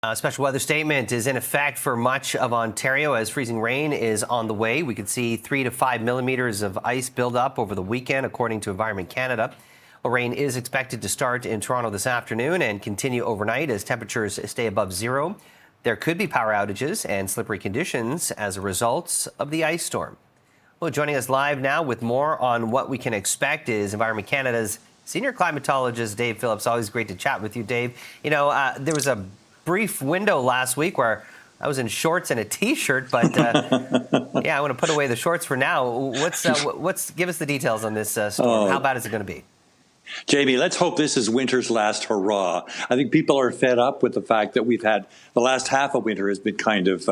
A special weather statement is in effect for much of Ontario as freezing rain is on the way. We could see 3 to 5 millimeters of ice build up over the weekend, according to Environment Canada. Well, rain is expected to start in Toronto this afternoon and continue overnight as temperatures stay above zero. There could be power outages and slippery conditions as a result of the ice storm. Well, joining us live now with more on what we can expect is Environment Canada's senior climatologist, Dave Phillips. Always great to chat with you, Dave. You know, there was a brief window last week where I was in shorts and a T-shirt, but yeah, I want to put away the shorts for now. Give us the details on this storm. How bad is it going to be? Jamie, let's hope this is winter's last hurrah. I think people are fed up with the fact that we've had the last half of winter has been kind of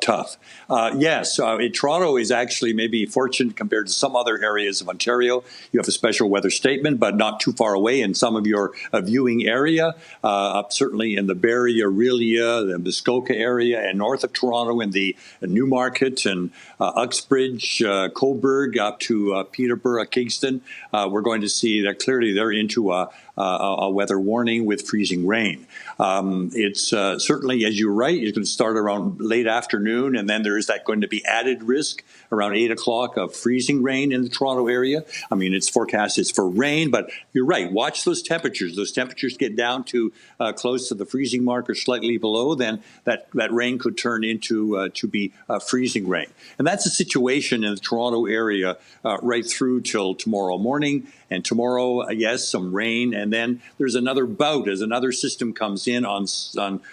tough. Toronto is actually maybe fortunate compared to some other areas of Ontario. You have a special weather statement, but not too far away in some of your viewing area, up certainly in the Barrie, Aurelia, the Muskoka area, and north of Toronto in the Newmarket and Uxbridge, Cobourg, up to Peterborough, Kingston. We're going to see that clearly they're into a weather warning with freezing rain. It's certainly, as you're right, it's going to start around late afternoon, and then there is that going to be added risk around 8 o'clock of freezing rain in the Toronto area. I mean, it's forecast it's for rain, but you're right. Watch those temperatures. Those temperatures get down to close to the freezing mark or slightly below, then that rain could turn into to be freezing rain. And that's a situation in the Toronto area right through till tomorrow morning. And tomorrow, yes, some rain. And then there's another bout as another system comes in on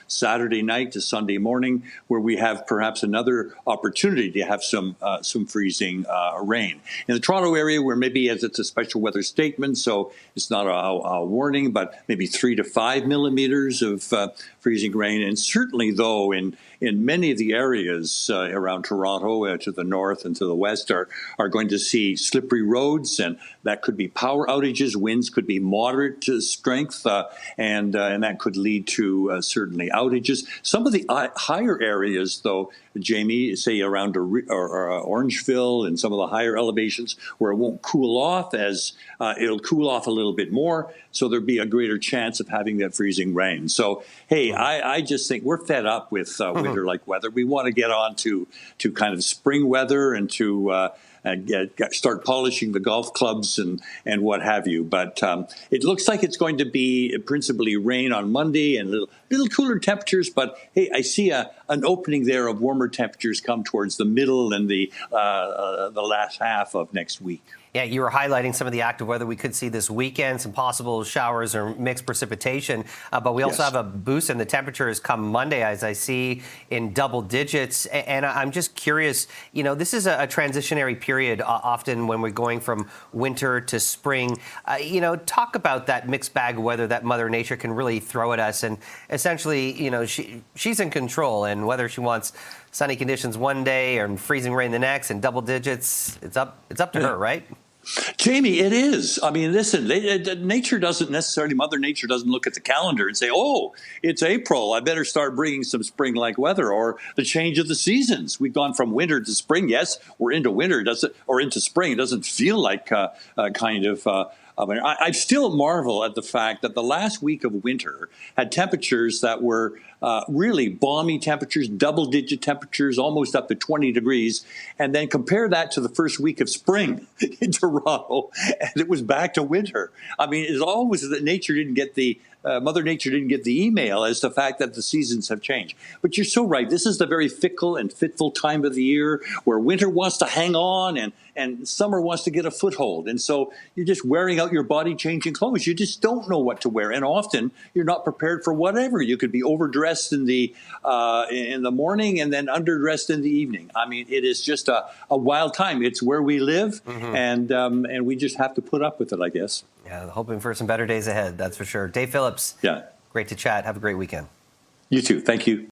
Saturday night to Sunday morning, where we have perhaps another opportunity to have some freezing rain. In the Toronto area, where maybe as it's a special weather statement, so it's not a warning, but maybe 3 to 5 millimeters of freezing rain. And certainly, though, in many of the areas around Toronto to the north and to the west are going to see slippery roads, and that could be power outages. Winds could be moderate to strength, and that could lead to certainly outages. Some of the higher areas, though, Jamie, say around Orangeville and some of the higher elevations where it won't cool off as it'll cool off a little bit more, so there'd be a greater chance of having that freezing rain. So, hey, I just think we're fed up with winter-like weather. We want to get on to kind of spring weather and to start polishing the golf clubs and what have you. But it looks like it's going to be principally rain on Monday and little cooler temperatures. But hey, I see an opening there of warmer temperatures come towards the middle and the last half of next week. Yeah, you were highlighting some of the active weather we could see this weekend, some possible showers or mixed precipitation. But we also have a boost in the temperatures come Monday, as I see, in double digits. And I'm just curious, you know, this is a transitionary period often when we're going from winter to spring. You know, talk about that mixed bag of weather that Mother Nature can really throw at us. And essentially, you know, she's in control. And whether she wants sunny conditions one day and freezing rain the next and double digits, it's up to her, right? Jamie, it is. I mean, listen, nature doesn't necessarily, Mother Nature doesn't look at the calendar and say, oh, it's April, I better start bringing some spring-like weather, or the change of the seasons. We've gone from winter to spring. Yes, we're into winter, or into spring. It doesn't feel like I still marvel at the fact that the last week of winter had temperatures that were really balmy temperatures, double-digit temperatures, almost up to 20 degrees, and then compare that to the first week of spring in Toronto, and it was back to winter. I mean, it's always that nature didn't get the Mother Nature didn't get the email as to the fact that the seasons have changed. But you're so right. This is the very fickle and fitful time of the year where winter wants to hang on and summer wants to get a foothold. And so you're just wearing out your body, changing clothes. You just don't know what to wear. And often you're not prepared for whatever. You could be overdressed in the morning and then underdressed in the evening. I mean, it is just a wild time. It's where we live, and we just have to put up with it, I guess. Yeah, hoping for some better days ahead, that's for sure. Dave Phillips, yeah, great to chat. Have a great weekend. You too. Thank you.